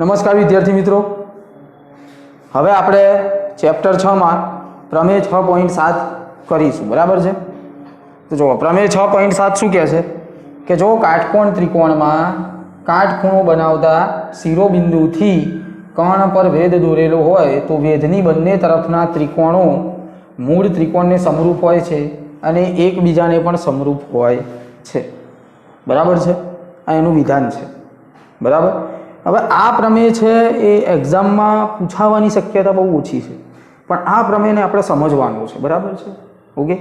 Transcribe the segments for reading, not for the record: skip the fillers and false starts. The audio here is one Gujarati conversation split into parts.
નમસ્કાર વિદ્યાર્થી મિત્રો, હવે આપણે ચેપ્ટર 6 માં પ્રમેય 6.7 કરીશું. બરાબર છે? તો જો પ્રમેય 6.7 શું કહે છે કે જો કાટકોણ ત્રિકોણમાં કાટખૂણો બનાવતા શિરોબિંદુથી કર્ણ પર ભેદ દોરેલો હોય તો ભેદની બંને તરફના ત્રિકોણો મૂળ ત્રિકોણને સમરૂપ હોય છે અને એકબીજાને પણ સમરૂપ હોય છે. બરાબર છે? આ એનું વિધાન છે. બરાબર. હવે આ પ્રમેય છે એ એક્ઝામમાં પૂછાવાની શક્યતા બહુ ઓછી છે, પણ આ પ્રમેયને આપણે સમજવાનું છે. બરાબર છે? ઓકે,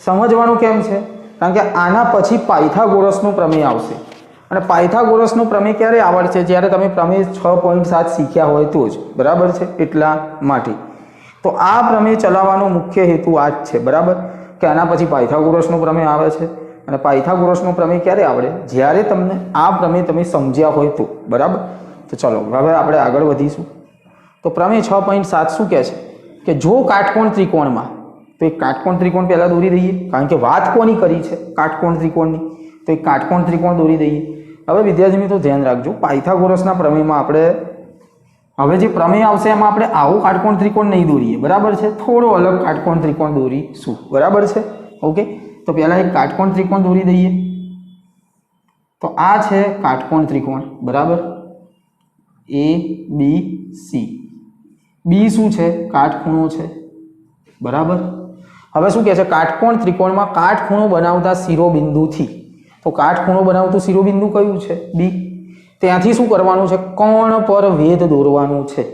સમજવાનું કેમ છે? કારણ કે આના પછી પાયથાગોરસનો પ્રમેય આવશે, અને પાયથાગોરસનો પ્રમેય ક્યારે આવડશે? જ્યારે તમે પ્રમેય 6.7 શીખ્યા હોય તો જ. બરાબર છે? એટલા માટે તો આ પ્રમેય ચલાવવાનો મુખ્ય હેતુ આ જ છે. બરાબર, કે આના પછી પાયથાગોરસનો પ્રમેય આવે છે, અને પાયથાગોરસનો પ્રમેય ક્યારે આવડે? જ્યારે તમને આ પ્રમેય તમે સમજ્યા હોય તો. બરાબર. તો ચલો હવે આપણે આગળ વધીશું. તો પ્રમેય 6.7 શું કહે છે કે જો કાટકોણ ત્રિકોણમાં, તો એક કાટકોણ ત્રિકોણ પહેલા દોરી દઈએ, કારણ કે વાત કોની કરી છે? કાટકોણ ત્રિકોણની. તો એક કાટકોણ ત્રિકોણ દોરી દઈએ. હવે વિદ્યાર્થી મિત્રો ધ્યાન રાખજો, પાયથાગોરસના પ્રમેયમાં આપણે હવે જે પ્રમેય આવશે એમાં આપણે આવું કાટકોણ ત્રિકોણ નહીં દોરીએ. બરાબર છે? થોડો અલગ કાટકોણ ત્રિકોણ દોરીશું. બરાબર છે? ઓકે, તો પહેલા એક કાટકોણ ત્રિકોણ દોરી દઈએ. તો આ છે કાટકોણ ત્રિકોણ. બરાબર, એ બી સી. બી શું છે? કાટખૂણો છે. બરાબર. હવે શું કહે છે? કાટકોણ ત્રિકોણમાં કાટખૂણો બનાવતા શિરોબિંદુથી. તો કાટખૂણો બનાવતું શિરોબિંદુ કયું છે? બી. ત્યાંથી શું કરવાનું છે? કર્ણ પર ભેદ દોરવાનું છે.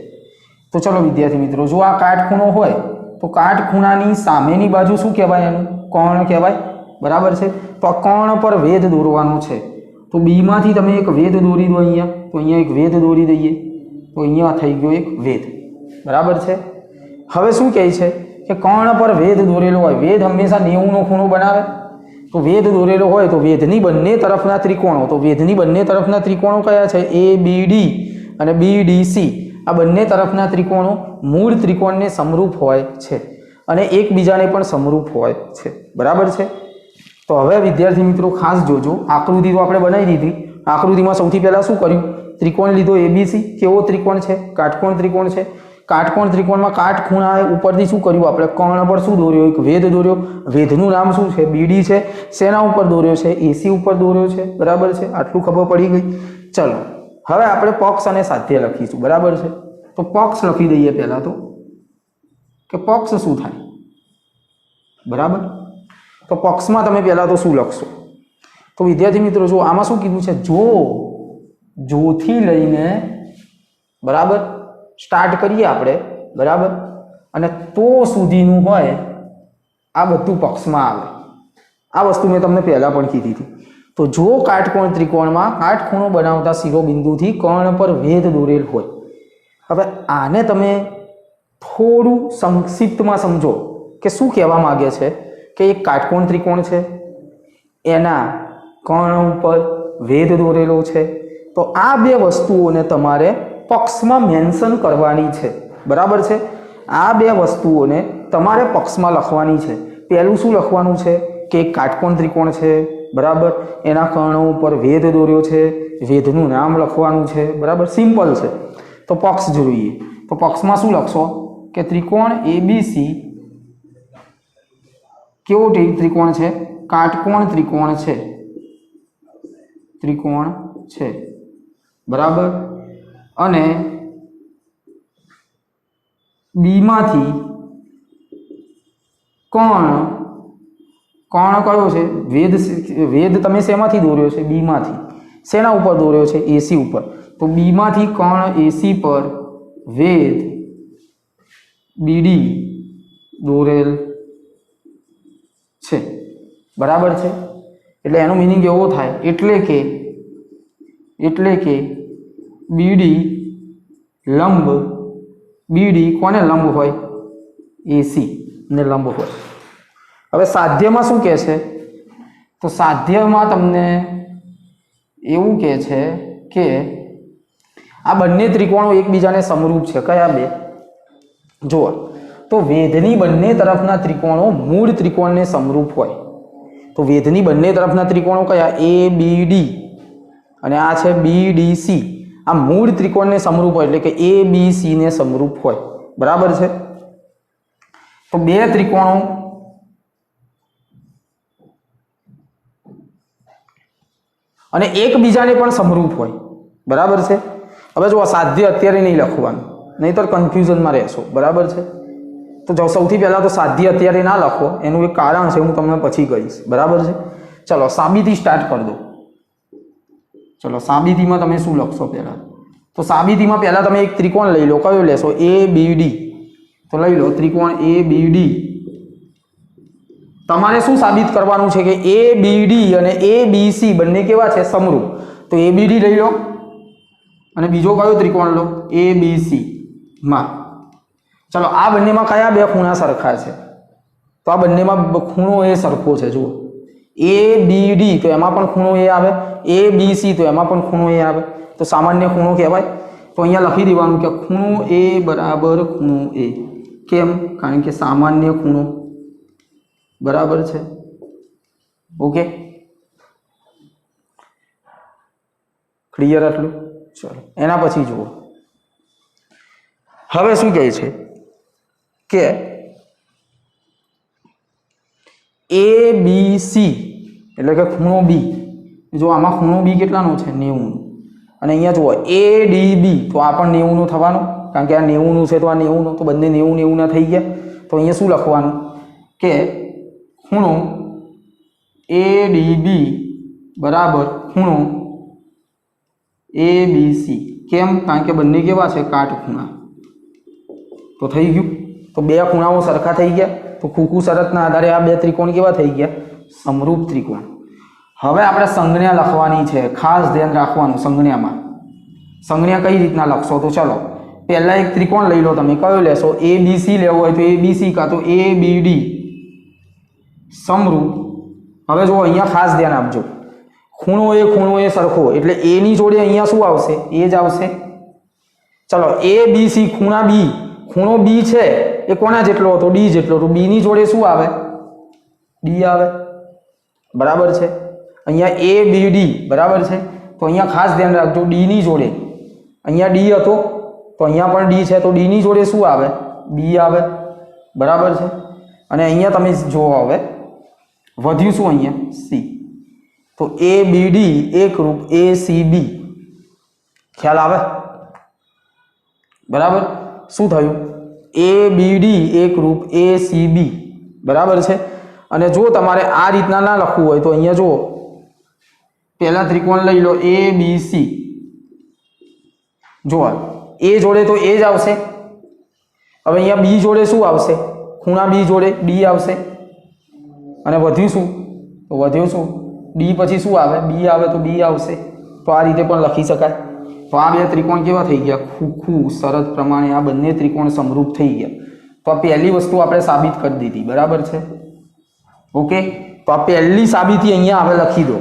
તો ચલો વિદ્યાર્થી મિત્રો, જો આ કાટખૂણો હોય તો કાટખૂણાની સામેની બાજુ શું કહેવાય? એનું કર્ણ કહેવાય. બરાબર છે? તો આ કર્ણ પર ભેદ દોરવાનો છે. તો બી માંથી તમે એક વેદ દોરી દો અહીંયા. તો અહીંયા એક વેદ દોરી દઈએ. તો અહીંયા થઈ ગયો એક વેદ. બરાબર છે? હવે શું કહે છે કે કર્ણ પર વેદ દોરેલો હોય, વેદ હંમેશા 90નો ખૂણો બનાવે. તો વેદ દોરેલો હોય તો વેદની બંને તરફના ત્રિકોણો, તો વેદની બંને તરફના ત્રિકોણો કયા છે? એ બી ડી અને બી ડી સી. આ બંને તરફના ત્રિકોણો મૂળ ત્રિકોણને સમરૂપ હોય છે અને એકબીજાને પણ સમરૂપ હોય છે. બરાબર છે? તો હવે વિદ્યાર્થી મિત્રો ખાસ જોજો, આકૃતિ તો આપણે બનાવી દીધી. આકૃતિમાં સૌથી પહેલા શું કર્યું? ત્રિકોણ લીધો એબીસી. કેવો ત્રિકોણ છે? કાટકોણ ત્રિકોણ છે. કાટકોણ ત્રિકોણમાં કાટખૂણા ઉપરથી શું કર્યું? આપણે કર્ણ પર શું દોર્યો? એક વેદ દોર્યો. વેદનું નામ શું છે? બીડી છે. શેના ઉપર દોર્યો છે? એસી ઉપર દોર્યો છે. બરાબર છે? આટલું ખબર પડી ગઈ. ચલો હવે આપણે પક્ષ અને સાધ્ય લખીશું. બરાબર છે? તો પક્ષ લખી દઈએ પહેલા તો, કે પક્ષ શું થાય. બરાબર. તો પક્ષમાં તમે પહેલા તો શું લખશો? તો વિદ્યાર્થી મિત્રો જો આમાં શું કીધું છે? જોથી લઈને, બરાબર, સ્ટાર્ટ કરીએ આપણે. બરાબર, અને તો સુધીનું હોય આ બધું પક્ષમાં આવે. આ વસ્તુ મેં તમને પહેલા પણ કીધી હતી. તો જો કાટકોણ ત્રિકોણમાં કાટખૂણો બનાવતા શિરોબિંદુથી કર્ણ પર ભેદ દોરેલ હોય. હવે આને તમે થોડું સંક્ષિપ્તમાં સમજો કે શું કહેવા માંગે છે કે એક કાટકોણ ત્રિકોણ છે, એના કર્ણ ઉપર ભેદ દોરેલો છે. તો આ બે વસ્તુઓને તમારે પક્ષમાં મેન્શન કરવાની છે. બરાબર છે? આ બે વસ્તુઓને તમારે પક્ષમાં લખવાની છે. પહેલું શું લખવાનું છે કે એક કાટકોણ ત્રિકોણ છે. બરાબર, એના કર્ણો ઉપર ભેદ દોર્યો છે. ભેદનું નામ લખવાનું છે. બરાબર, સિમ્પલ છે. તો પક્ષ જોઈએ. તો પક્ષમાં શું લખશો કે ત્રિકોણ એબીસી કેવો ત્રિકોણ છે? કાટકોણ ત્રિકોણ છે. ત્રિકોણ છે. બરાબર, અને બીમાંથી કર્ણ કયો છે? વેદ તમે શેમાંથી દોર્યો છે? બીમાંથી. શેના ઉપર દોર્યો છે? એસી ઉપર. તો બીમાંથી કર્ણ એસી પર વેદ બીડી દોરેલ છે. બરાબર છે? એટલે એનો મિનિંગ એવો થાય, એટલે કે બીડી લંબ, બીડી કોને લંબ હોય? એસી ને લંબ હોય. હવે સાધ્યમાં શું કહે છે? તો સાધ્યમાં તમને એવું કહે છે કે આ બંને ત્રિકોણો એકબીજાને સમરૂપ છે. કયા બે? જુઓ, તો વેદની બંને તરફના ત્રિકોણો મૂળ ત્રિકોણને સમરૂપ હોય. તો વેદની બંને તરફના ત્રિકોણો કયા? એ બી ડી અને આ છે બી ડી સી. આ મૂળ ત્રિકોણને સમરૂપ હોય એટલે કે એ બી સી ને સમરૂપ હોય, બરાબર છે. તો બે ત્રિકોણો અને એકબીજાને પણ સમરૂપ હોય, બરાબર છે. હવે જો સાધ્ય અત્યારે નહીં લખવાનું, નહીંતર કન્ફ્યુઝનમાં રહેશો, બરાબર છે. તો જો સૌથી પહેલા તો સાધ્ય અત્યારે ના લખો, એનું એક કારણ છે, હું તમને પછી કહીશ, બરાબર છે. ચલો સાબિતી સ્ટાર્ટ કરી દો. ચલો સાબિતીમાં તમે શું લખશો પહેલા? તો સાબિતીમાં પહેલા તમે એક ત્રિકોણ લઈ લો. કયો લેશો? એ બી ડી. તો લઈ લો ત્રિકોણ એ બી ડી. તમારે શું સાબિત કરવાનું છે કે એ બી ડી અને એ બી સી બંને કેવા છે? સમરૂપ. તો એ બી ડી લઈ લો અને બીજો કયો ત્રિકોણ લો? એ બી સી માં. ચલો આ બંનેમાં કયા બે ખૂણા સરખા છે? તો આ બંનેમાં ખૂણો એ સરખો છે. જુઓ એ બી ડી તો એમાં પણ ખૂણો એ આવે, એ બી સી તો એમાં પણ ખૂણો એ આવે. તો સામાન્ય ખૂણો કહેવાય. તો અહીંયા લખી દેવાનું કે ખૂણો એ બરાબર ખૂણો એ. કેમ? કારણ કે સામાન્ય ખૂણો, બરાબર છે. ઓકે, ક્લિયર આટલું? ચલો એના પછી જુઓ, હવે શું કહે છે કે એ બી સી એટલે કે ખૂણો બી. જો આમાં ખૂણો બી કેટલાનો છે? 90. અને અહીંયા જુઓ એ ડી બી, તો આ પણ 90નું થવાનું, કારણ કે આ 90નું છે તો આ 90નું, તો બંને 90 ના થઈ ગયા. તો અહીંયા શું લખવાનું કે ખૂણો એ ડી બી બરાબર ખૂણો એ બી સી. કેમ? કારણ કે બંને કેવા છે? કાટખૂણા. તો થઈ ગયું. તો બે ખૂણાઓ સરખા થઈ ગયા. તો ખુખુ શરતના આધારે આ બે ત્રિકોણ કેવા થઈ ગયા? સમરૂપ ત્રિકોણ. હવે આપણે સંજ્ઞા લખવાની છે, ખાસ ધ્યાન રાખવાનું. સંજ્ઞામાં સંજ્ઞા કઈ રીતના લખશો? તો ચલો પહેલા એક ત્રિકોણ લઈ લો. તમે કયો લેશો? એ બી સી લેવો હોય તો એ બી સી કાં તો એ બી ડી સમરૂપ. હવે જો અહીંયા ખાસ ધ્યાન આપજો, ખૂણો એ સરખો એટલે એ ની જોડે અહીંયા શું આવશે? એ જ આવશે. ચલો એ બી સી ખૂણા બી, ખૂણો બી છે એ કોના જેટલો હતો? ડી જેટલો. તો બી ની જોડે શું આવે? ડી આવે, બરાબર છે. અહીંયા એ બી ડી, બરાબર છે. તો અહીંયા ખાસ ધ્યાન રાખજો, ડી ની જોડે અહીંયા ડી હતો તો અહીંયા પણ ડી છે, તો ડી ની જોડે શું આવે? બી આવે, બરાબર છે. અને અહીંયા તમે જુઓ, હવે વધ્યું શું? અહીંયા સી. તો એ બી ડી એકરૂપ એ સી બી. ખ્યાલ આવે? બરાબર. શું થયું? એ બી ડી એકરૂપ એ સી બી, બરાબર છે. અને જો તમારે આ રીતના ના લખવું હોય તો અહીંયા જુઓ, પહેલા ત્રિકોણ લઈ લો એ બી સી. જુઓ એ જોડે તો એ જ આવશે. હવે અહીંયા બી જોડે શું આવશે? ખૂણા બી જોડે ડી આવશે. અને વધ્યું શું? તો વધ્યું શું? ડી પછી શું આવે? બી આવે, તો બી આવશે. તો આ રીતે પણ લખી શકાય. તો આ બે ત્રિકોણ કેવા થઈ ગયા? ખુખુ શરત પ્રમાણે આ બંને ત્રિકોણ સમરૂપ થઈ ગયા. તો આ પહેલી વસ્તુ આપણે સાબિત કરી દીધી, બરાબર છે. ઓકે, તો આ પહેલી સાબિતી અહીંયા હવે લખી દો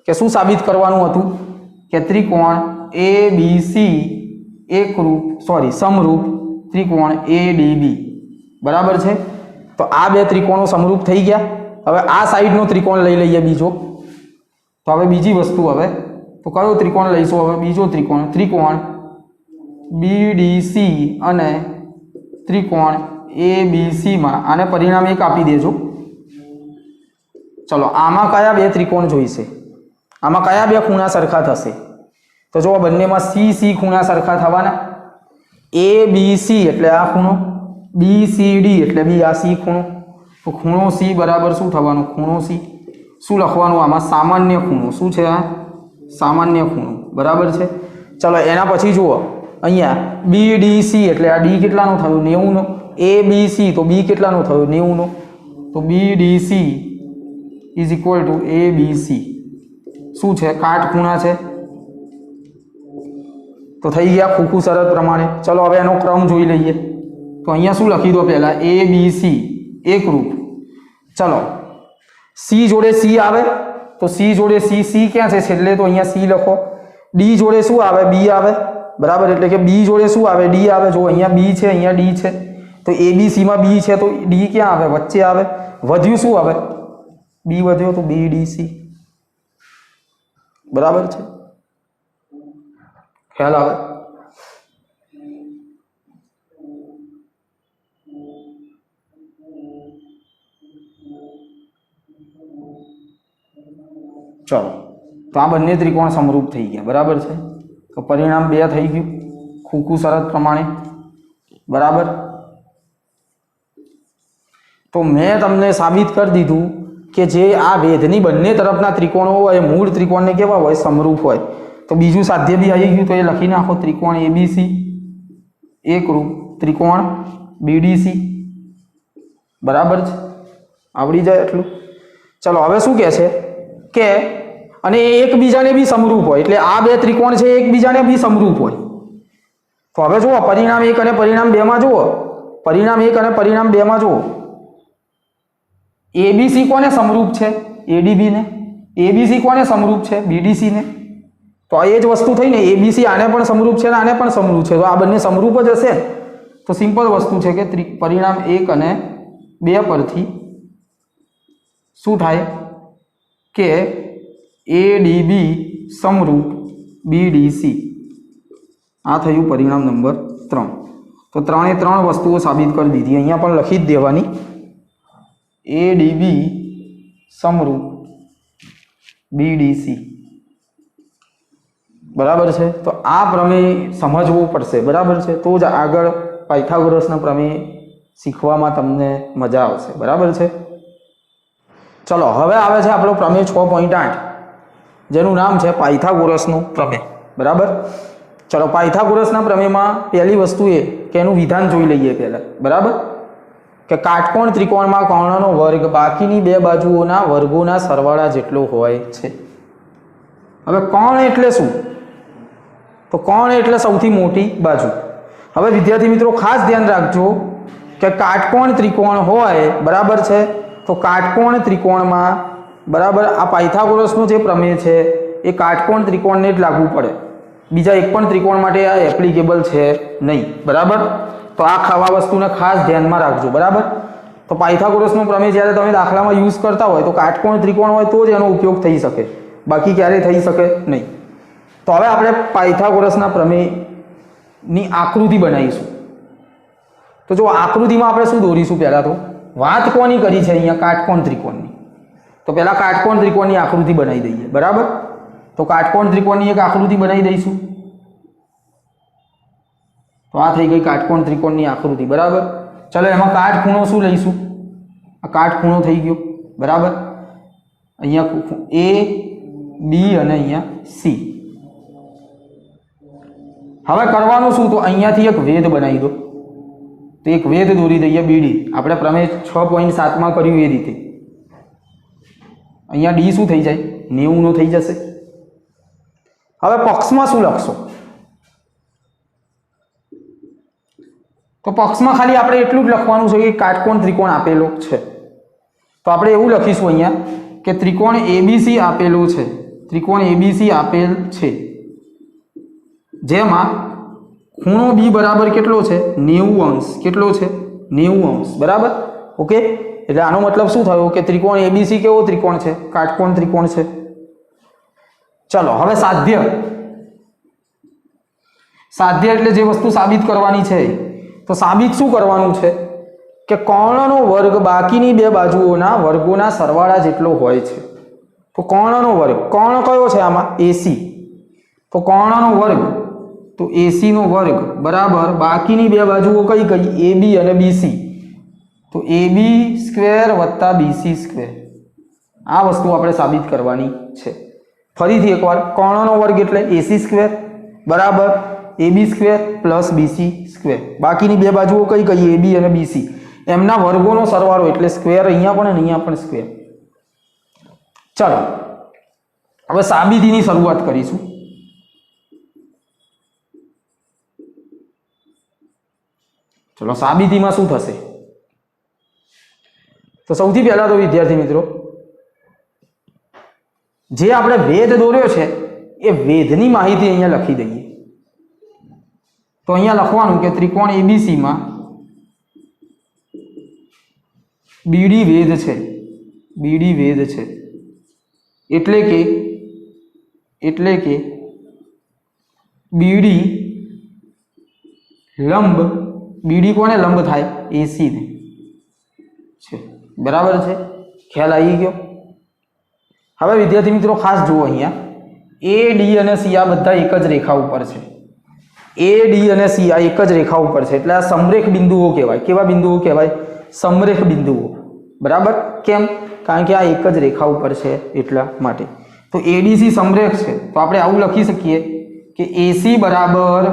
કે શું સાબિત કરવાનું હતું? કે ત્રિકોણ એ બી સી સમરૂપ ત્રિકોણ એ ડી બી, બરાબર છે. તો આ બે ત્રિકોણો સમરૂપ થઈ ગયા. હવે આ સાઈડનો ત્રિકોણ લઈ લઈએ બીજો. તો હવે બીજી વસ્તુ, હવે તો કયો ત્રિકોણ લઈશું? હવે બીજો ત્રિકોણ બી ડી સી અને ત્રિકોણ એ બી સી માં આને પરિણામ એક આપી દેજો. ચલો આમાં કયા બે ત્રિકોણ જોઈશે? આમાં કયા બે ખૂણા સરખા થશે? તો જો બંનેમાં સી સી ખૂણા સરખા થવાના. એ બી સી એટલે આ ખૂણો, બી સી ડી એટલે બી આ સી ખૂણો. તો ખૂણો સી બરાબર શું થવાનું? ખૂણો સી. શું લખવાનું આમાં? સામાન્ય ખૂણો. શું છે આ? સામાન્ય ખૂણો, બરાબર છે. ચલો એના પછી જુઓ, અહીંયા બી ડી સી એટલે આ ડી કેટલાનું થયું? 90નો. એ બી સી તો બી કેટલાનું થયું? 90નો. તો B D C is equal to A B C. શું છે? કાટખૂણા છે. તો થઈ ગયા ખુખુ શરત પ્રમાણે. ચલો હવે એનો ક્રમ જોઈ લઈએ. તો અહીંયા શું લખી દો? પહેલા એ બી સી એકરૂપ. ચલો સી જોડે સી આવે તો સી જોડે સી ક્યાં છે? છેલ્લે. તો અહીંયા સી લખો. ડી જોડે શું આવે? બી આવે, બરાબર. એટલે કે બી જોડે શું આવે? ડી આવે. જો અહીંયા બી છે, અહીંયા ડી છે. તો એ બી સી માં બી છે તો ડી ક્યાં આવે? વચ્ચે આવે. વધ્યું શું આવે? બી વધ્યો તો બી ડી સી, બરાબર છે. ખ્યાલ આવે? ચલો, તો આ બંને ત્રિકોણ સમરૂપ થઈ ગયા, બરાબર છે. તો પરિણામ 2 થઈ ગયું ખોખું શરત પ્રમાણે, બરાબર. તો મેં તમને સાબિત કરી દીધું કે જે આ વેધની બંને તરફના ત્રિકોણો હોય મૂળ ત્રિકોણને કેવા હોય? સમરૂપ હોય. તો બીજું સાધ્ય બી આવી ગયું, તો એ લખી નાખો, ત્રિકોણ એબીસી એકરૂપ ત્રિકોણ બીડીસી, બરાબર છે. આવડી જાય એટલું. ચલો, હવે શું કહે છે કે અને એ એકબીજાને બી સમરૂપ હોય, એટલે આ બે ત્રિકોણ છે એકબીજાને બી સમરૂપ હોય. તો હવે જુઓ પરિણામ 1 અને પરિણામ 2 માં જુઓ, પરિણામ 1 અને પરિણામ 2 માં જુઓ, એબીસી કોને સમરૂપ છે? એડીબી ને. એબીસી કોને સમરૂપ છે? બીડીસી ને. તો એ જ વસ્તુ થઈ ને, એબીસી આને પણ સમરૂપ છે અને આને પણ સમરૂપ છે, તો આ બંને સમરૂપ જ હશે. તો સિમ્પલ વસ્તુ છે કે પરિણામ 1 અને 2 પરથી શું થાય કે એડીબી સમરૂપ બીડીસી. આ થયું પરિણામ નંબર 3. તો 3 વસ્તુઓ સાબિત કરી દીધી, અહીંયા પણ લખી જ દેવાની. એડીબી સમરૂપ બીડીસી, બરાબર છે. તો આ પ્રમેય સમજવું પડશે, બરાબર છે. તો જ આગળ પાયથાગોરસનો પ્રમેય શીખવામાં તમને મજા આવશે, બરાબર છે. ચલો, હવે આવે છે આપણો પ્રમેય 6.8, જેનું નામ છે પાયથાગોરસનો પ્રમેય, બરાબર. ચલો, પાયથાગોરસના પ્રમેયમાં પહેલી વસ્તુ એ કે એનું વિધાન જોઈ લઈએ પહેલા, બરાબર. કે કાટકોણ ત્રિકોણમાં કર્ણનો વર્ગ બાકીની બે બાજુઓના વર્ગોના સરવાળા જેટલો હોય છે. હવે કર્ણ એટલે શું? તો કર્ણ એટલે સૌથી મોટી બાજુ. હવે વિદ્યાર્થી મિત્રો ખાસ ધ્યાન રાખજો કે કાટકોણ ત્રિકોણ હોય, બરાબર છે. તો કાટકોણ ત્રિકોણમાં, બરાબર, આ પાયથાગોરસનો જે પ્રમેય છે એ કાટકોણ ત્રિકોણને જ લાગુ પડે, બીજા એક પણ ત્રિકોણ માટે આ એપ્લિકેબલ છે નહીં, બરાબર. તો આ વસ્તુને ખાસ ધ્યાનમાં રાખજો, બરાબર. તો પાયથાગોરસનો પ્રમેય જ્યારે તમે દાખલામાં યુઝ કરતા હોય તો કાટકોણ ત્રિકોણ હોય તો જ એનો ઉપયોગ થઈ શકે, બાકી ક્યારેય થઈ શકે નહીં. તો હવે આપણે પાયથાગોરસના પ્રમેયની આકૃતિ બનાવીશું. તો જો આકૃતિમાં આપણે શું દોરીશું? પહેલાં તો વાત કોની કરી છે અહીંયા? કાટકોણ ત્રિકોણની. તો પહેલાં કાટકોણ ત્રિકોણની આકૃતિ બનાવી દઈએ, બરાબર. તો કાટકોણ ત્રિકોણની એક આકૃતિ બનાવી દઈશું. તો આ થઈ ગઈ કાટકોણ ત્રિકોણની આકૃતિ, બરાબર. ચલો, એમાં કાટખૂણો શું લઈશું? આ કાટખૂણો થઈ ગયો, બરાબર. અહીંયા એ, બી અને અહીંયા સી. હવે કરવાનું શું? તો અહીંયાથી એક વેધ બનાવી દો. તો એક વેધ દોરી દઈએ બીડી, આપણે પ્રમેય 6.7 કર્યું એ રીતે. અહીંયા ડી શું થઈ જાય? 90 નો થઈ જશે. હવે પક્ષમાં શું લખશો? તો પક્ષમાં ખાલી આપણે એટલું જ લખવાનું છે કે કાટકોણ ત્રિકોણ આપેલો છે. તો આપણે એવું લખીશું અહીંયા કે ત્રિકોણ એબીસી આપેલો છે, ત્રિકોણ એબીસી આપેલ છે, જેમાં ખૂણો બી બરાબર કેટલો છે? 90 અંશ. કેટલો છે? 90 અંશ, બરાબર. ઓકે, એટલે આનો મતલબ શું થયો કે ત્રિકોણ એબીસી કેવો ત્રિકોણ છે? કાટકોણ ત્રિકોણ છે. ચલો, હવે સાધ્ય. સાધ્ય એટલે જે વસ્તુ સાબિત કરવાની છે, તો સાબિત શું કરવાનું છે કે કર્ણનો વર્ગ બાકીની બે બાજુઓના વર્ગોના સરવાળા જેટલો હોય છે. તો કર્ણનો વર્ગ, કર્ણ કયો છે આમાં? એસી. તો કર્ણનો વર્ગ, તો એસી નો વર્ગ બરાબર બાકીની બે બાજુઓ કઈ કઈ? એબી અને બીસી. તો એબી સ્ક્વેર વત્તા બીસી સ્ક્વેર. આ વસ્તુ આપણે સાબિત કરવાની છે. ફરીથી એકવાર, કર્ણનો વર્ગ એટલે એસી સ્ક્વેર બરાબર AB square plus BC square. બાકીની બે બાજુઓ કઈ કઈ? એબી અને બીસી. એમના વર્ગોનો સરવાળો એટલે સ્ક્વેર, અહીંયા પણ અને અહીંયા પણ સ્ક્વેર. ચાલો, હવે સાબિતીની શરૂઆત કરીશું. ચલો, સાબિતીમાં શું થશે? તો સૌથી પહેલા તો વિદ્યાર્થી મિત્રો, જે આપણે વેધ દોર્યો છે એ વેધની માહિતી અહીંયા લખી દઈએ. તો અહીંયા લખવાનું કે ત્રિકોણ એબીસી માં બીડી વેધ છે, બીડી વેધ છે, એટલે કે બીડી લંબ, બીડી કોને લંબ થાય? એસી ને છે, બરાબર છે, ખ્યાલ આવી ગયો? હવે વિદ્યાર્થી મિત્રો ખાસ જુઓ, અહીંયા એ ડી અને સી આ બધા એક જ રેખા ઉપર છે. એ ડી અને સી આ એક જ રેખા ઉપર છે, એટલે આ સમરેખ બિંદુઓ કહેવાય. કેવા બિંદુઓ કહેવાય? સમરેખ બિંદુઓ. બરાબર? કેમ? કારણ કે આ એક જ રેખા ઉપર છે એટલા માટે. તો એડીસી સમરેખ છે, તો આપણે આવું લખી શકીએ કે એસી બરાબર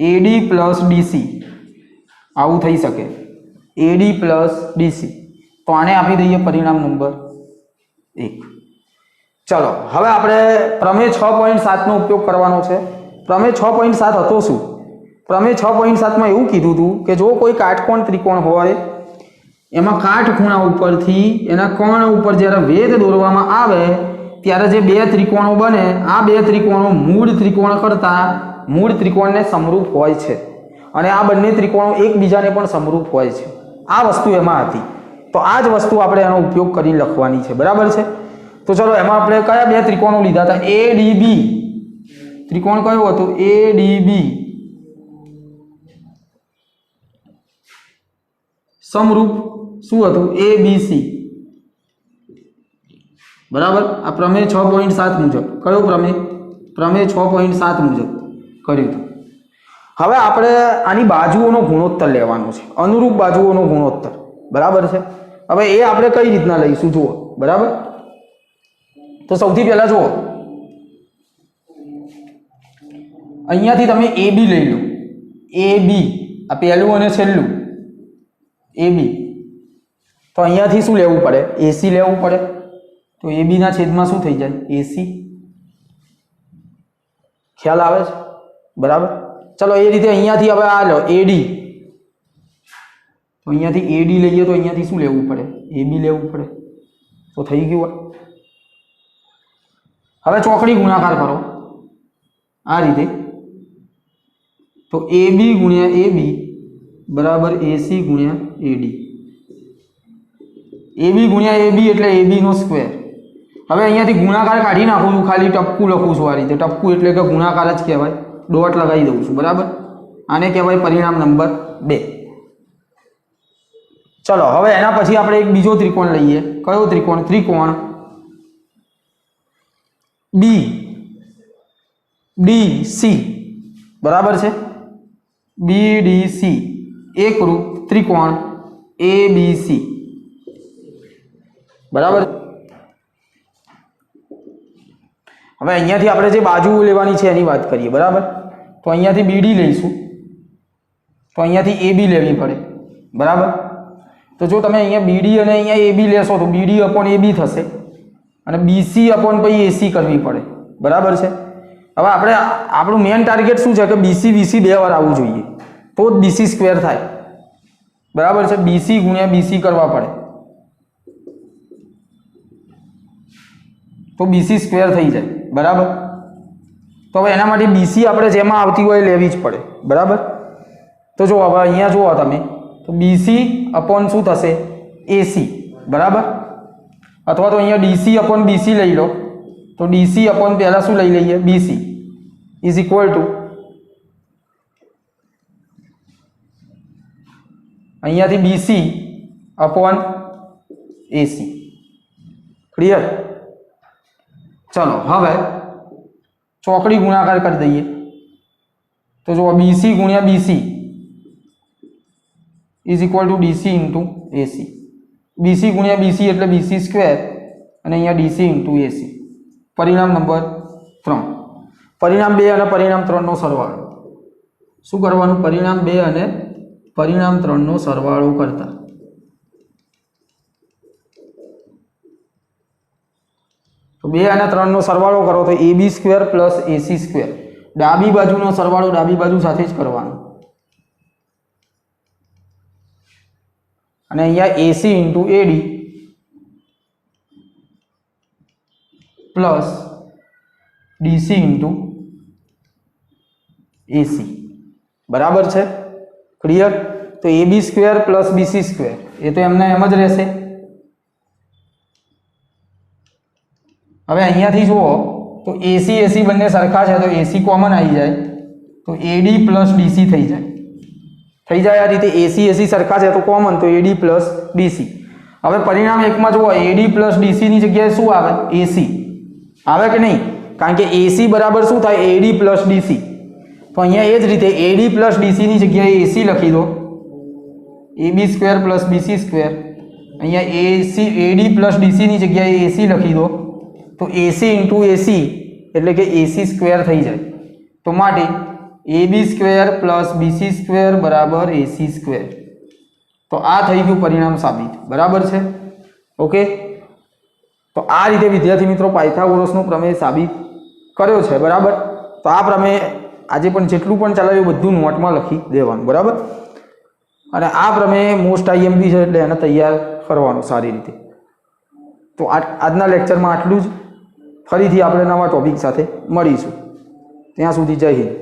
એડી પ્લસ ડીસી. આવું થઈ શકે, એડી પ્લસ ડીસી. તો આને આપી દઈએ પરિણામ નંબર 1. ચલો હવે આપણે પ્રમેય 6.7 નો ઉપયોગ કરવાનો છે. પ્રમેય 6.7 હતો શું? પ્રમેય 6.7 માં એવું કીધું હતું કે જો કોઈ કાટકોણ ત્રિકોણ હોય, એમાં કાટખૂણા ઉપરથી એના કોણ ઉપર જ્યારે વેધ દોરવામાં આવે ત્યારે જે બે ત્રિકોણો બને, આ બે ત્રિકોણો મૂળ ત્રિકોણ કરતાં મૂળ ત્રિકોણને સમરૂપ હોય છે, અને આ બંને ત્રિકોણો એકબીજાને પણ સમરૂપ હોય છે. આ વસ્તુ એમાં હતી. તો આ જ વસ્તુ આપણે એનો ઉપયોગ કરીને લખવાની છે. બરાબર છે? તો ચલો એમાં આપણે કયા બે ત્રિકોણો લીધા હતા? એ ડી બી. ત્રિકોણ કયો હતો? એ ડી બી સમરૂપ શું હતું? એ બી સી. બરાબર? આ પ્રમેય 6.7 મુજબ. કયો પ્રમેય? પ્રમેય 6.7 મુજબ કર્યું હતું. હવે આપણે આની બાજુઓનો ગુણોત્તર લેવાનો છે, અનુરૂપ બાજુઓનો ગુણોત્તર. બરાબર છે? હવે એ આપણે કઈ રીતના લઈશું જુઓ. બરાબર? તો સૌથી પહેલા જુઓ, અહીંયાથી તમે એ બી લઈ લો. એ બી આ પહેલું અને છેલ્લું એ બી. તો અહીંયાથી શું લેવું પડે? એસી લેવું પડે. તો એ બી ના છેદમાં શું થઈ જાય? એસી. ખ્યાલ આવે છે? બરાબર? ચલો એ રીતે અહીંયાથી હવે આ લો એડી. તો અહીંયાથી એડી લઈએ તો અહીંયાથી શું લેવું પડે? એબી લેવું પડે. તો થઈ ગયું. હવે ચોકડી ગુણાકાર કરો આ રીતે. તો એબી ગુણ્યા એબી બરાબર એસી ગુણ્યા એડી. એબી ગુણ્યા એબી એટલે એબી નો સ્ક્વેર. હવે અહીંયાથી ગુણાકાર કાઢી નાખું છું, ખાલી ટપકું લખું છું આ રીતે. ટપકું એટલે કે ગુણાકાર જ કહેવાય. ડોટ લગાવી દઉં છું. બરાબર? આને કહેવાય પરિણામ નંબર 2. ચલો હવે એના પછી આપણે એક બીજો ત્રિકોણ લઈએ. કયો ત્રિકોણ? ત્રિકોણ બી ડી સી. બરાબર છે? બી ડી સી એકરૂપ ત્રિકોણ એ બી સી. બરાબર? હવે અહીંયાથી આપણે જે બાજુ લેવાની છે એની વાત કરીએ. બરાબર? તો અહીંયાથી બીડી લઈશું, તો અહીંયાથી એબી લેવી પડે. બરાબર? તો જો તમે અહીંયા બીડી અને અહીંયા એબી લેશો તો બીડી અપોન એબી થશે, અને બીસી અપોન પછી એસી કરવી પડે. બરાબર છે? હવે આપણે આપણું મેઇન ટાર્ગેટ શું છે કે બીસી બીસી 2 વાર આવવું જોઈએ, તો જ બીસી સ્ક્વેર થાય. બરાબર છે? બીસી ગુણ્યા બીસી કરવા પડે તો બીસી સ્ક્વેર થઈ જાય. બરાબર? તો હવે એના માટે બીસી આપણે જેમાં આવતી હોય લેવી જ પડે. બરાબર? તો જો હવે અહીંયા જુઓ તમે, તો બીસી અપોન શું થશે? એસી. બરાબર? અથવા તો અહીંયા ડીસી અપોન બીસી લઈ લો, તો ડીસી અપોન પહેલા શું લઈ લઈએ? બીસી ઇઝ ઇક્વલ ટુ અહીંયાથી બીસી અપોન એસી. ક્લિયર? ચલો હવે ચોકડી ગુણાકાર કરી દઈએ. તો જો બીસી ગુણ્યા BC is equal to DC into AC. BC ગુણ્યા બીસી એટલે બીસી સ્ક્વેર, અને અહીંયા ડીસી ઇન્ટુ એસી. પરિણામ નંબર 3. પરિણામ 2 અને પરિણામ 3 નો સરવાળો. શું કરવાનું? પરિણામ 2 અને પરિણામ 3 નો સરવાળો કરતા. તો 2 અને 3 નો સરવાળો કરો તો AB square plus AC square. ડાબી બાજુનો સરવાળો ડાબી બાજુ સાથે જ કરવાનો, અને અહીંયા AC into AD plus DC into AC. બરાબર છે? ક્લિયર? તો AB square plus BC square એ તો એમને એમ જ રહેશે. હવે અહીંયાથી જુઓ તો એસી એસી બંને સરખા છે, તો એસી કોમન આવી જાય, તો એડી પ્લસ ડીસી થઈ જાય આ રીતે એસી એસી સરખા છે તો કોમન તો એડી પ્લસ ડીસી હવે પરિણામ એકમાં જુઓ એડી પ્લસ ડીસીની જગ્યાએ શું આવે એસી આવે કે નહીં કારણ કે એસી બરાબર શું થાય એડી પ્લસ ડીસી તો અહીંયા એ જ રીતે એડી પ્લસ ડીસીની જગ્યાએ એસી લખી દો AB square plus BC square અહીંયા એસી એડી પ્લસ ડીસીની જગ્યાએ એસી લખી દો તો એસી ઇન્ટુ એસી એટલે કે એસી સ્ક્વેર થઈ જાય તો માટે AB square plus BC square બરાબર એસી સ્ક્વેર તો આ થઈ ગયું પરિણામ સાબિત બરાબર છે ઓકે તો આ રીતે વિદ્યાર્થી મિત્રો પાયથાગોરસનો પ્રમેય સાબિત કર્યો છે બરાબર તો આ પ્રમેય આજે પણ જેટલું પણ ચલાવ્યું બધું નોટમાં લખી દેવાનું બરાબર અને આ પ્રમેય મોસ્ટ આઈએમપી છે એટલે એને તૈયાર કરવાનું સારી રીતે તો આજના લેક્ચરમાં આટલું જ ફરીથી આપણે નવા ટોપિક સાથે મળીશું ત્યાં સુધી જય હિન્દ